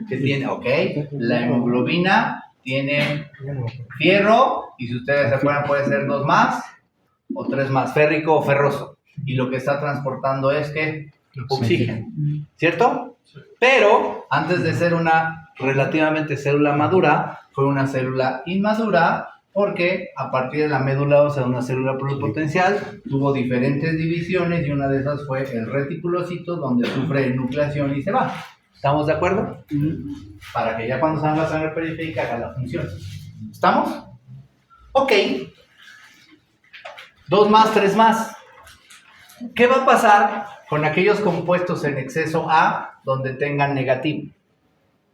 que tiene, ok, la hemoglobina tiene fierro, y si ustedes se acuerdan puede ser 2 más o 3 más, férrico o ferroso, y lo que está transportando es que oxígeno, ¿cierto? Pero antes de ser una relativamente célula madura, fue una célula inmadura, porque a partir de la médula ósea de una célula pluripotencial tuvo diferentes divisiones, y una de esas fue el reticulocito, donde sufre enucleación y se va. ¿Estamos de acuerdo? Para que ya cuando salga la sangre periférica haga la función. ¿Estamos? Ok. 2 más, 3 más. ¿Qué va a pasar con aquellos compuestos en exceso A donde tengan negativo?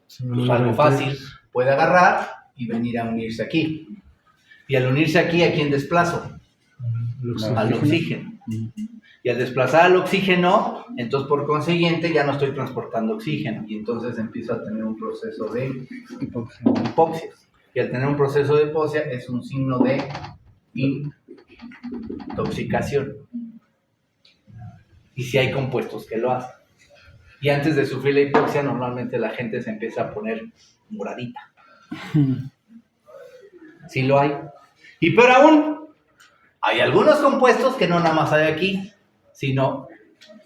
Pues algo fácil, puede agarrar y venir a unirse aquí. Y al unirse aquí, ¿a quién desplazo? Al oxígeno. Y al desplazar al oxígeno, entonces por consiguiente ya no estoy transportando oxígeno, y entonces empiezo a tener un proceso de hipoxia. Y al tener un proceso de hipoxia es un signo de intoxicación. Y si hay compuestos que lo hacen. Y antes de sufrir la hipoxia, normalmente la gente se empieza a poner moradita. Sí lo hay. Y peor aún, hay algunos compuestos que no nada más hay aquí, sino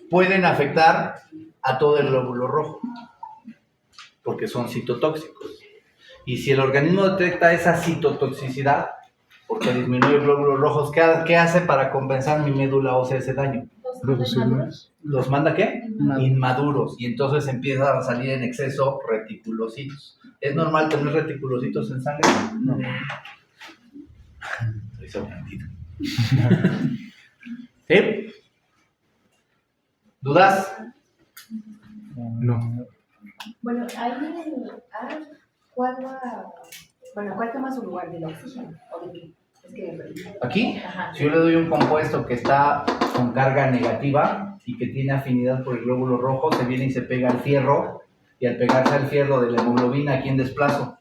pueden afectar a todo el glóbulo rojo, porque son citotóxicos. Y si el organismo detecta esa citotoxicidad, porque disminuye glóbulos rojos, ¿qué hace para compensar mi médula ósea ese daño? ¿Los manda qué? Inmaduros. Y entonces empiezan a salir en exceso reticulocitos. ¿Es normal tener reticulocitos en sangre? No. Estoy sorprendido. ¿Sí? ¿Dudas? No. Bueno, ahí ¿cuál toma su lugar del oxígeno? ¿O de qué? Es que... Aquí, Ajá. si yo le doy un compuesto que está con carga negativa y que tiene afinidad por el glóbulo rojo, se viene y se pega al fierro, y al pegarse al fierro de la hemoglobina, ¿a quién desplazo?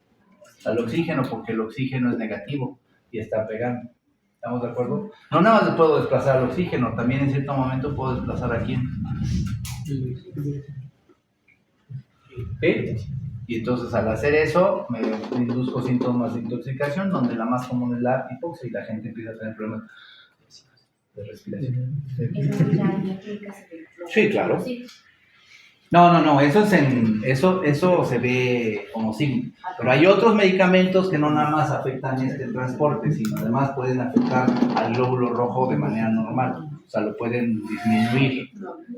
Al oxígeno, porque el oxígeno es negativo y está pegando. ¿Estamos de acuerdo? No nada más puedo desplazar al oxígeno, también en cierto momento puedo desplazar a quién. ¿Sí? Y entonces al hacer eso me induzco síntomas de intoxicación, donde la más común es la hipoxia, y la gente empieza a tener problemas de respiración. Sí, claro. No, eso se ve como signo. Pero hay otros medicamentos que no nada más afectan este transporte, sino además pueden afectar al glóbulo rojo de manera normal. O sea, lo pueden disminuir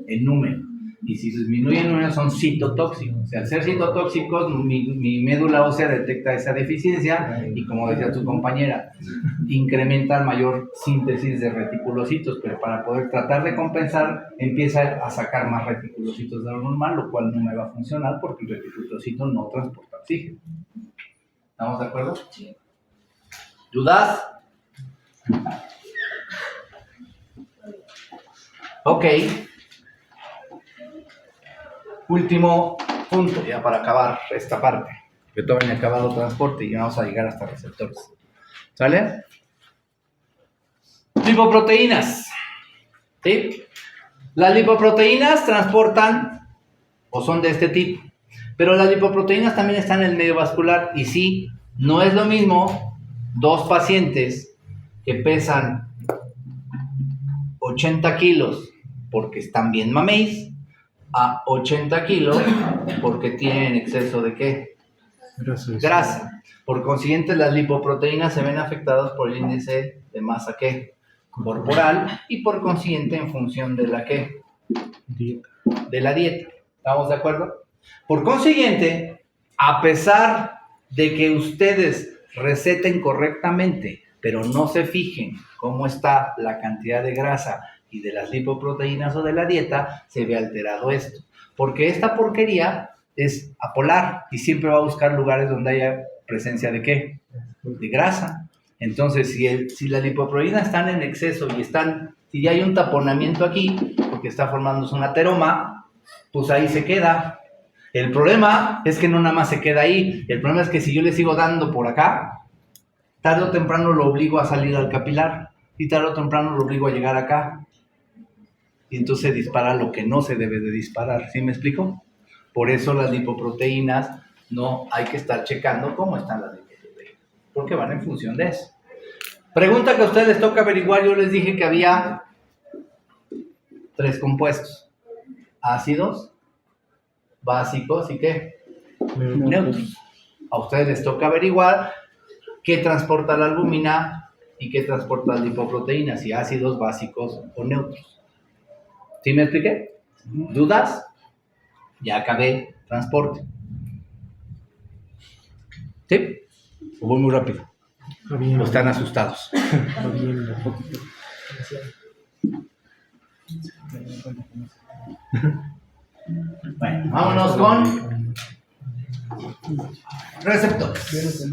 en número. Y si disminuyen en número son citotóxicos. O sea, al ser citotóxicos, mi médula ósea detecta esa deficiencia y, como decía tu compañera, incrementa mayor síntesis de reticulocitos, pero para poder tratar de compensar empieza a sacar más reticulocitos de lo normal, lo cual no me va a funcionar porque el reticulocito no transporta oxígeno. ¿Estamos de acuerdo? Sí. ¿Dudas? Ok. Último punto, ya para acabar esta parte, que todavía no he acabado el transporte y vamos a llegar hasta receptores. ¿Sale? Lipoproteínas. ¿Sí? Las lipoproteínas transportan o son de este tipo, pero las lipoproteínas también están en el medio vascular, y sí, no es lo mismo 2 pacientes que pesan 80 kilos porque están bien mameis, a 80 kilos porque tienen exceso de ¿qué? Grasa. Por consiguiente, las lipoproteínas se ven afectadas por el índice de masa ¿qué? Corporal, y por consiguiente en función de la ¿qué? De la dieta. ¿Estamos de acuerdo? Por consiguiente, a pesar de que ustedes receten correctamente, pero no se fijen cómo está la cantidad de grasa y de las lipoproteínas o de la dieta, se ve alterado esto. Porque esta porquería es apolar y siempre va a buscar lugares donde haya presencia de ¿qué? De grasa. Entonces, si las lipoproteínas están en exceso y si ya hay un taponamiento aquí, porque está formándose un ateroma, pues ahí se queda. El problema es que no nada más se queda ahí. El problema es que si yo le sigo dando por acá, tarde o temprano lo obligo a salir al capilar, y tarde o temprano lo obligo a llegar acá. Y entonces dispara lo que no se debe de disparar. ¿Sí me explico? Por eso las lipoproteínas no hay que estar checando cómo están las lipoproteínas, porque van en función de eso. Pregunta que a ustedes les toca averiguar. Yo les dije que había 3 compuestos: ácidos, básicos y ¿qué? Neutros. A ustedes les toca averiguar qué transporta la albúmina y qué transporta las lipoproteínas, si ácidos, básicos o neutros. ¿Sí me expliqué? ¿Dudas? Ya acabé transporte. ¿Sí? ¿O voy muy rápido? ¿O están asustados? Bueno, vámonos con receptores.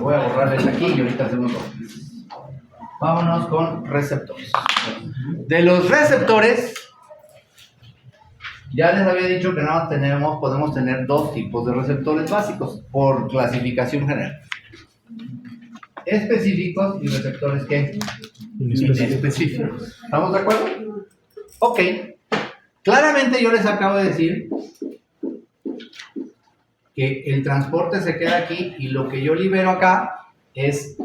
Voy a borrarles aquí y ahorita hacemos otro. Vámonos con receptores. De los receptores, ya les había dicho que nada más podemos tener 2 tipos de receptores básicos por clasificación general: específicos y receptores ¿qué? Inespecíficos. ¿Estamos de acuerdo? Ok. Claramente yo les acabo de decir que el transporte se queda aquí y lo que yo libero acá es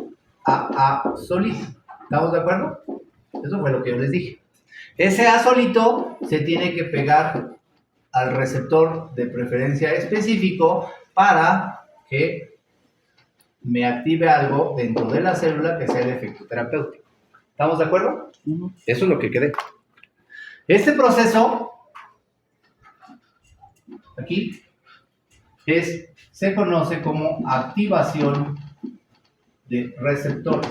AA solito. ¿Estamos de acuerdo? Eso fue lo que yo les dije. Ese A solito se tiene que pegar al receptor de preferencia específico para que me active algo dentro de la célula que sea el efecto terapéutico. ¿Estamos de acuerdo? Eso es lo que quedé. Este proceso aquí se conoce como activación de receptores.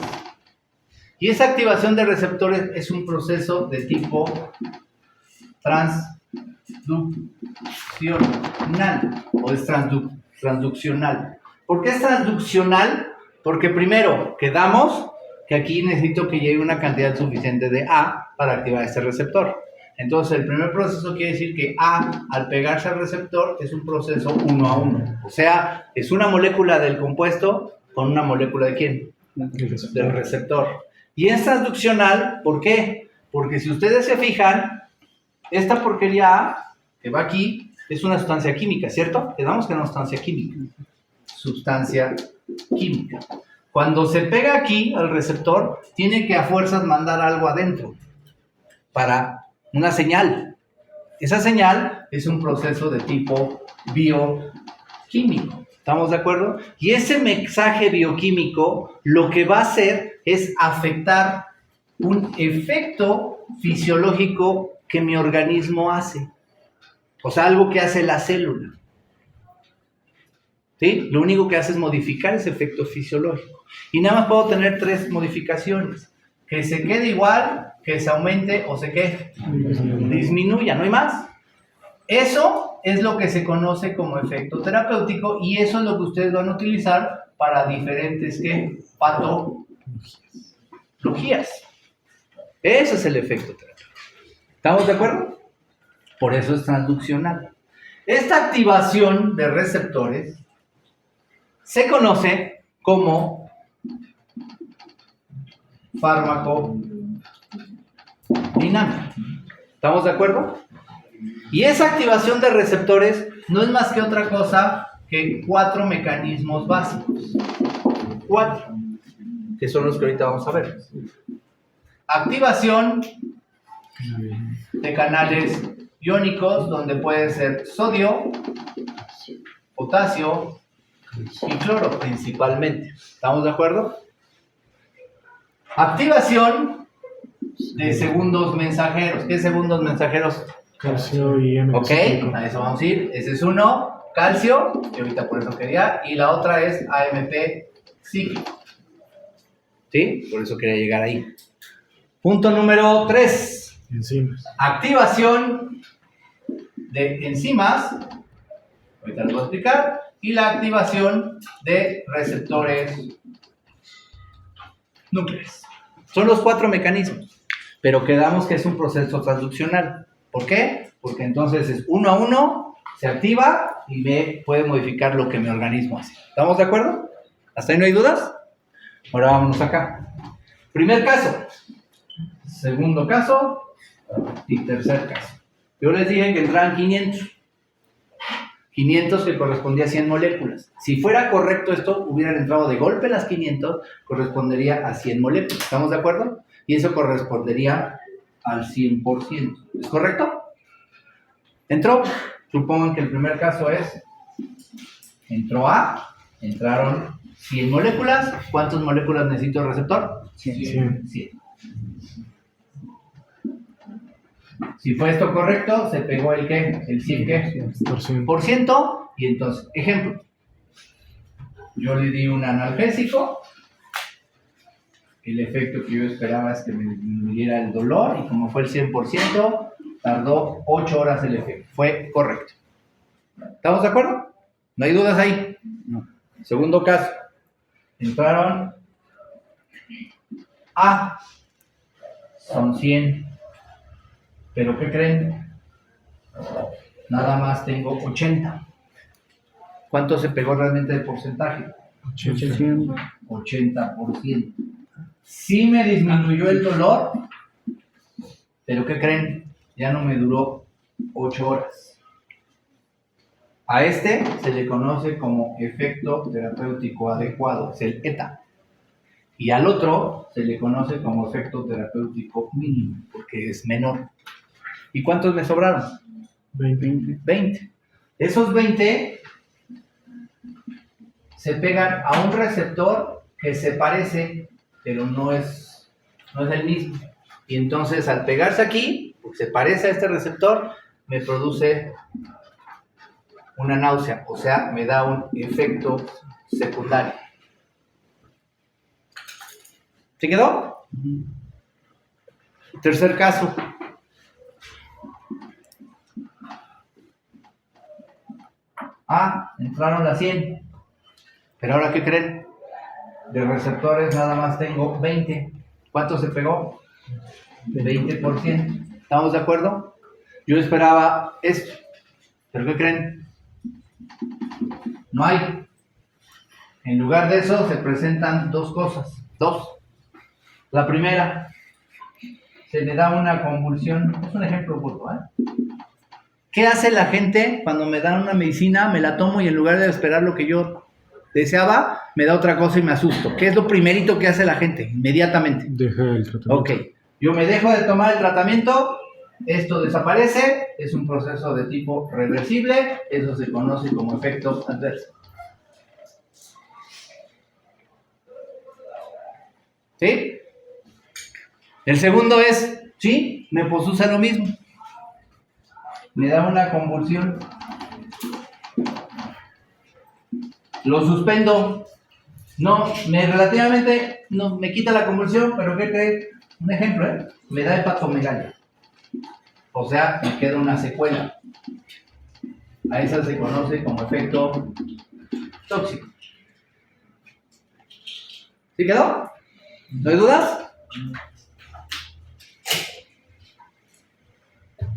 Y esa activación de receptores es un proceso de tipo transduccional o es transduccional. ¿Por qué es transduccional? Porque primero quedamos que aquí necesito que llegue una cantidad suficiente de A para activar este receptor. Entonces, el primer proceso quiere decir que A, al pegarse al receptor, es un proceso 1 a 1. O sea, es una molécula del compuesto con una molécula ¿de quién? Del receptor. Y es transduccional, ¿por qué? Porque si ustedes se fijan, esta porquería A, que va aquí, es una sustancia química, ¿cierto? Quedamos que es una sustancia química. Sustancia química. Cuando se pega aquí al receptor, tiene que a fuerzas mandar algo adentro para una señal. Esa señal es un proceso de tipo bioquímico. ¿Estamos de acuerdo? Y ese mensaje bioquímico lo que va a hacer es afectar un efecto fisiológico que mi organismo hace. O sea, algo que hace la célula. ¿Sí? Lo único que hace es modificar ese efecto fisiológico. Y nada más puedo tener 3 modificaciones. Que se quede igual, que se aumente o se ¿qué? Disminuya, no hay más. Eso es lo que se conoce como efecto terapéutico y eso es lo que ustedes van a utilizar para diferentes ¿qué? Patologías. Ese es el efecto terapéutico. ¿Estamos de acuerdo? Por eso es transduccional. Esta activación de receptores se conoce como farmacodinámica. ¿Estamos de acuerdo? Y esa activación de receptores no es más que otra cosa que 4 mecanismos básicos. 4, que son los que ahorita vamos a ver. Activación de canales iónicos, donde puede ser sodio, potasio y cloro principalmente. ¿Estamos de acuerdo? Activación de segundos mensajeros. ¿Qué segundos mensajeros? Calcio y M. Ok, a eso vamos a ir. Ese es uno, calcio, y ahorita por eso quería. Y la otra es AMP cíclico. ¿Sí? Por eso quería llegar ahí. Punto número 3. Enzimas. Activación de enzimas. Ahorita les voy a explicar. Y la activación de receptores nucleares. Son los 4 mecanismos. Pero quedamos que es un proceso transduccional. ¿Por qué? Porque entonces es 1 a 1, se activa y me puede modificar lo que mi organismo hace. ¿Estamos de acuerdo? ¿Hasta ahí no hay dudas? Ahora vámonos acá. Primer caso. Segundo caso. Y tercer caso. Yo les dije que entraban 500. 500 que correspondía a 100 moléculas. Si fuera correcto esto, hubieran entrado de golpe las 500, correspondería a 100 moléculas. ¿Estamos de acuerdo? Y eso correspondería al 100%. ¿Es correcto? ¿Entró? Supongan que el primer caso es, entró A, entraron 100 moléculas. ¿Cuántas moléculas necesito el receptor? 100. Si fue esto correcto, se pegó el ¿qué? El 100 ¿qué? Por ciento. Y entonces, ejemplo, yo le di un analgésico, el efecto que yo esperaba es que me disminuyera el dolor, y como fue el 100%, tardó 8 horas el efecto. Fue correcto. ¿Estamos de acuerdo? ¿No hay dudas ahí? No. Segundo caso, entraron A, son 100. ¿Pero qué creen? Nada más tengo 80. ¿Cuánto se pegó realmente de porcentaje? 80%. Sí me disminuyó el dolor, pero ¿qué creen? Ya no me duró 8 horas. A este se le conoce como efecto terapéutico adecuado, es el ETA. Y al otro se le conoce como efecto terapéutico mínimo, porque es menor. ¿Y cuántos me sobraron? 20. Esos 20 se pegan a un receptor que se parece, pero no es el mismo. Y entonces al pegarse aquí, porque se parece a este receptor, me produce una náusea, o sea, me da un efecto secundario. ¿Se quedó? Tercer caso. Entraron las 100. Pero ahora, ¿qué creen? De receptores nada más tengo 20. ¿Cuánto se pegó? 20%. ¿Estamos de acuerdo? Yo esperaba esto. ¿Pero qué creen? No hay. En lugar de eso se presentan dos cosas. La primera, se le da una convulsión. Es un ejemplo burdo, ¿eh? ¿Qué hace la gente cuando me dan una medicina, me la tomo y en lugar de esperar lo que yo deseaba, me da otra cosa y me asusto? ¿Qué es lo primerito que hace la gente? Inmediatamente. Deja el tratamiento. Ok, yo me dejo de tomar el tratamiento, esto desaparece, es un proceso de tipo reversible, eso se conoce como efecto adverso. ¿Sí? El segundo es, sí, me posusa lo mismo. Me da una convulsión. Lo suspendo. No, relativamente no me quita la convulsión, pero ¿qué cree? Un ejemplo, me da hepatomegalia. O sea, me queda una secuela. A esa se conoce como efecto tóxico. ¿Sí quedó? ¿No hay dudas?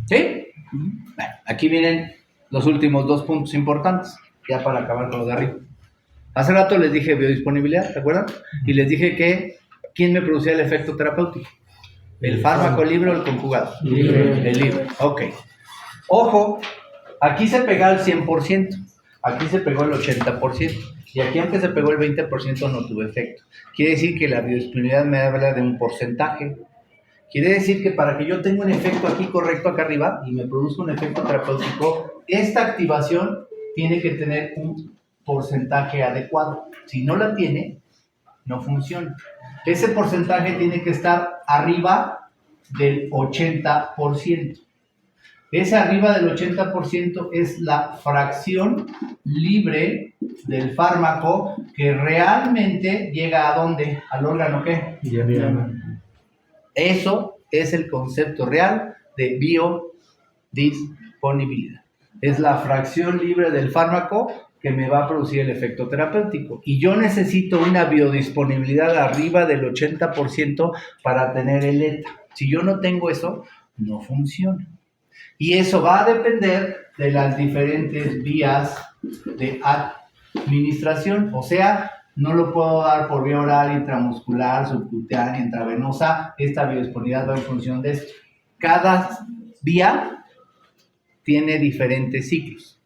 ¿Sí? Bueno, aquí vienen los últimos 2 puntos importantes, ya para acabar con lo de arriba. Hace rato les dije biodisponibilidad, ¿te acuerdan? Y les dije que, ¿quién me producía el efecto terapéutico? ¿El fármaco libre o el conjugado? Libre. El libre, ok. Ojo, aquí se pega el 100%, aquí se pegó el 80%, y aquí aunque se pegó el 20% no tuvo efecto. Quiere decir que la biodisponibilidad me habla de un porcentaje. Quiere decir que para que yo tenga un efecto aquí correcto acá arriba y me produzca un efecto terapéutico, esta activación tiene que tener un porcentaje adecuado. Si no la tiene, no funciona. Ese porcentaje tiene que estar arriba del 80%. Ese arriba del 80% es la fracción libre del fármaco que realmente llega ¿a dónde? ¿Al órgano qué? Diana. Eso es el concepto real de biodisponibilidad. Es la fracción libre del fármaco que me va a producir el efecto terapéutico. Y yo necesito una biodisponibilidad arriba del 80% para tener el ETA. Si yo no tengo eso, no funciona. Y eso va a depender de las diferentes vías de administración. O sea, no lo puedo dar por vía oral, intramuscular, subcutánea, intravenosa. Esta biodisponibilidad va en función de esto. Cada vía tiene diferentes ciclos.